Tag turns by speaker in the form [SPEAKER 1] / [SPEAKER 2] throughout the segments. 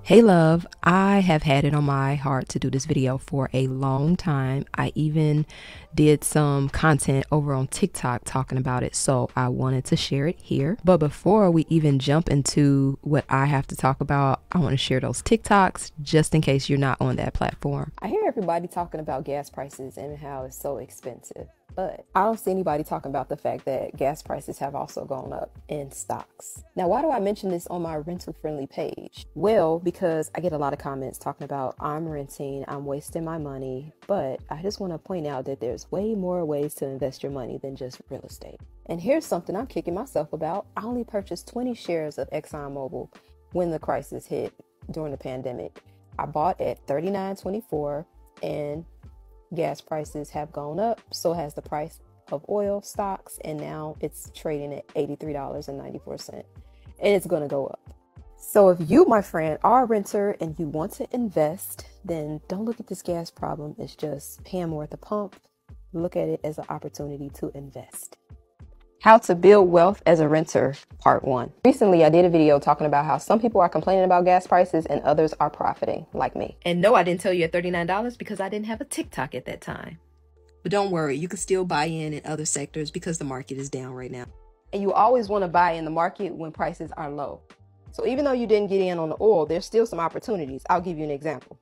[SPEAKER 1] Hey love, I have had it on my heart to do this video for a long time. I even did some content over on TikTok talking about it, so I wanted to share it here. But before we even jump into what I have to talk about, I want to share those TikToks just in case you're not on that platform. I hear everybody talking about gas prices and how it's so expensive, but I don't see anybody talking about the fact that gas prices have also gone up in stocks. Now, why do I mention this on my rental friendly page? Well, because I get a lot of comments talking about I'm renting, I'm wasting my money, but I just want to point out that there's way more ways to invest your money than just real estate. And here's something I'm kicking myself about. I only purchased 20 shares of ExxonMobil when the crisis hit during the pandemic. I bought at $39.24 and gas prices have gone up, so has the price of oil stocks, and now it's trading at $83.94, and it's going to go up. So if you, my friend, are a renter and you want to invest, then don't look at this gas problem as just paying more at the pump. Look at it as an opportunity to invest. How to build wealth as a renter, part 1. Recently, I did a video talking about how some people are complaining about gas prices and others are profiting, like me. And no, I didn't tell you at $39 because I didn't have a TikTok at that time. But don't worry, you can still buy in other sectors because the market is down right now. And you always want to buy in the market when prices are low. So even though you didn't get in on the oil, there's still some opportunities. I'll give you an example.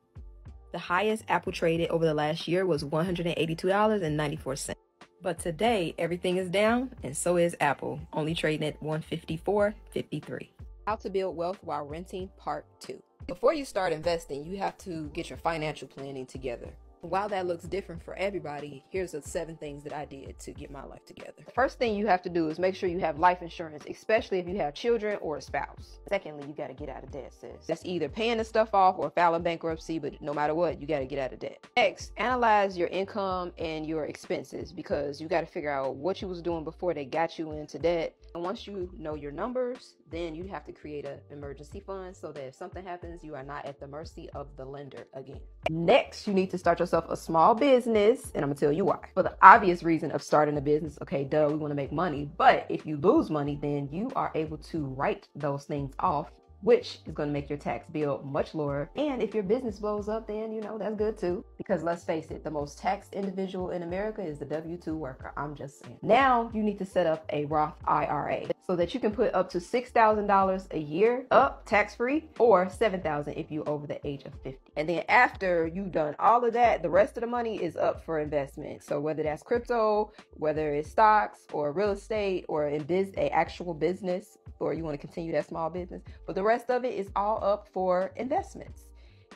[SPEAKER 1] The highest Apple traded over the last year was $182.94. But today, everything is down, and so is Apple, only trading at $154.53. How to build wealth while renting, part 2. Before you start investing, you have to get your financial planning together. While that looks different for everybody, here's the 7 things that I did to get my life together. The first thing you have to do is make sure you have life insurance, especially if you have children or a spouse. Secondly, you got to get out of debt, sis. That's either paying the stuff off or filing bankruptcy, but no matter what, you got to get out of debt. Next, analyze your income and your expenses, because you got to figure out what you was doing before they got you into debt. And once you know your numbers, then you have to create an emergency fund so that if something happens, you are not at the mercy of the lender again. Next, you need to start yourself a small business, and I'm gonna tell you why. For the obvious reason of starting a business, okay, duh, we want to make money. But if you lose money, then you are able to write those things off, which is going to make your tax bill much lower. And if your business blows up, then you know that's good too, because let's face it, the most taxed individual in America is the W-2 worker. I'm just saying. Now you need to set up a Roth IRA so that you can put up to $6,000 a year up tax-free, or $7,000 if you're over the age of 50. And then after you've done all of that, the rest of the money is up for investment. So whether that's crypto, whether it's stocks or real estate, or in a actual business, or you want to continue that small business, but the rest of it is all up for investments.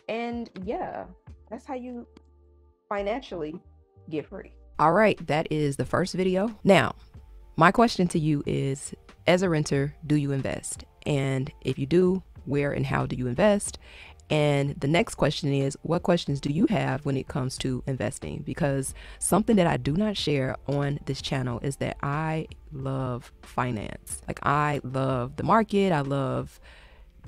[SPEAKER 1] And yeah, that's how you financially get free. All right, that is the first video. Now, my question to you is, as a renter, do you invest? And if you do, where and how do you invest? And the next question is, what questions do you have when it comes to investing? Because something that I do not share on this channel is that I love finance. Like, I love the market. I love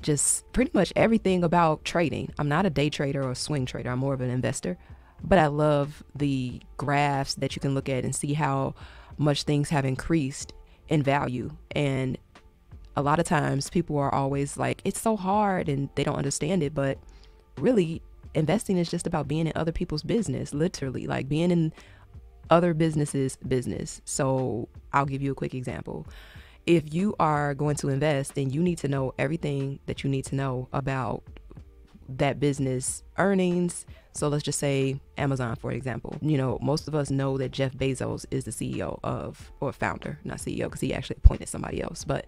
[SPEAKER 1] just pretty much everything about trading. I'm not a day trader or a swing trader. I'm more of an investor. But I love the graphs that you can look at and see how much things have increased in value. And a lot of times people are always like, it's so hard, and they don't understand it. But really, investing is just about being in other people's business, literally, like being in other businesses' business. So I'll give you a quick example. If you are going to invest, then you need to know everything that you need to know about that business earnings. So let's just say Amazon, for example. You know, most of us know that Jeff Bezos is the CEO of, or founder, not CEO, because he actually appointed somebody else. But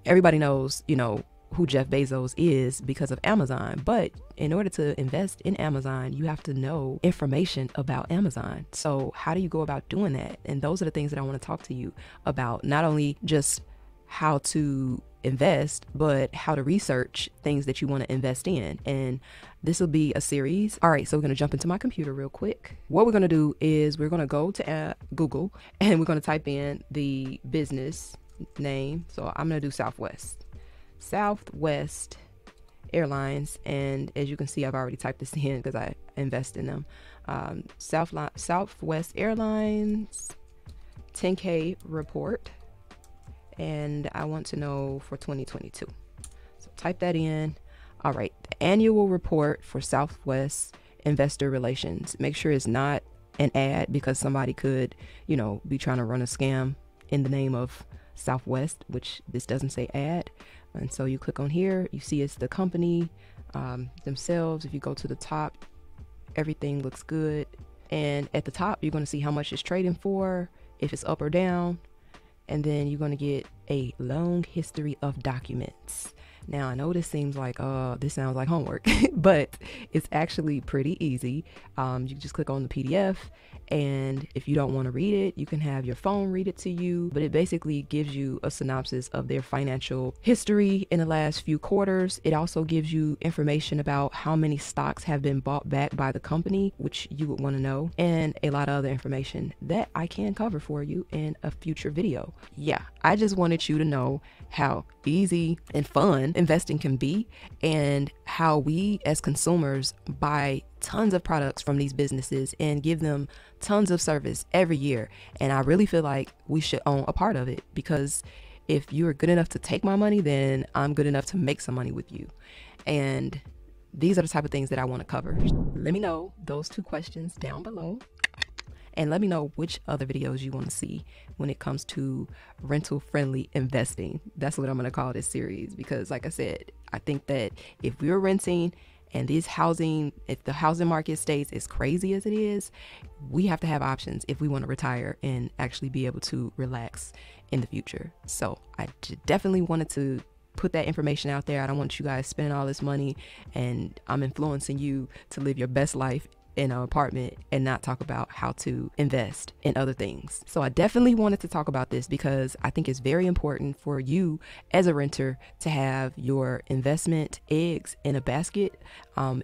[SPEAKER 1] everybody knows, you know, who Jeff Bezos is because of Amazon. But in order to invest in Amazon, you have to know information about Amazon. So how do you go about doing that? And those are the things that I want to talk to you about. Not only just how to invest, but how to research things that you want to invest in. And this will be a series. All right, so we're going to jump into my computer real quick. What we're going to do is we're going to go to Google, and we're going to type in the business name. So I'm going to do Southwest Airlines. And as you can see, I've already typed this in because I invest in them. Southwest Airlines 10K report. And I want to know for 2022. So type that in. All right, the annual report for Southwest Investor Relations. Make sure it's not an ad, because somebody could, be trying to run a scam in the name of Southwest, which this doesn't say ad. And so you click on here, you see it's the company themselves. If you go to the top, everything looks good. And at the top, you're going to see how much it's trading for, if it's up or down. And then you're going to get a long history of documents. Now, I know this seems like, this sounds like homework, but it's actually pretty easy. You just click on the PDF, and if you don't want to read it, you can have your phone read it to you. But it basically gives you a synopsis of their financial history in the last few quarters. It also gives you information about how many stocks have been bought back by the company, which you would want to know, and a lot of other information that I can cover for you in a future video. Yeah, I just wanted you to know how easy and fun investing can be, and how we as consumers buy tons of products from these businesses and give them tons of service every year. And I really feel like we should own a part of it, because if you're good enough to take my money, then I'm good enough to make some money with you. And these are the type of things that I want to cover. Let me know those 2 questions down below. And let me know which other videos you want to see when it comes to rental friendly investing. That's what I'm going to call this series, because like I said, I think that if we're renting and if the housing market stays as crazy as it is, we have to have options if we want to retire and actually be able to relax in the future. So I definitely wanted to put that information out there. I don't want you guys spending all this money, and I'm influencing you to live your best life in an apartment and not talk about how to invest in other things. So I definitely wanted to talk about this, because I think it's very important for you as a renter to have your investment eggs in a basket.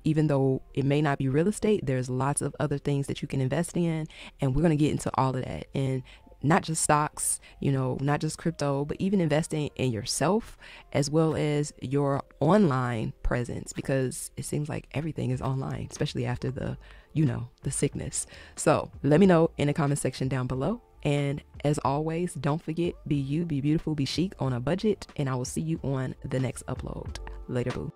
[SPEAKER 1] Even though it may not be real estate, there's lots of other things that you can invest in, and we're going to get into all of that. And not just stocks, not just crypto, but even investing in yourself as well as your online presence, because it seems like everything is online, especially after the sickness. So let me know in the comment section down below. And as always, don't forget, be you, be beautiful, be chic on a budget. And I will see you on the next upload. Later, boo.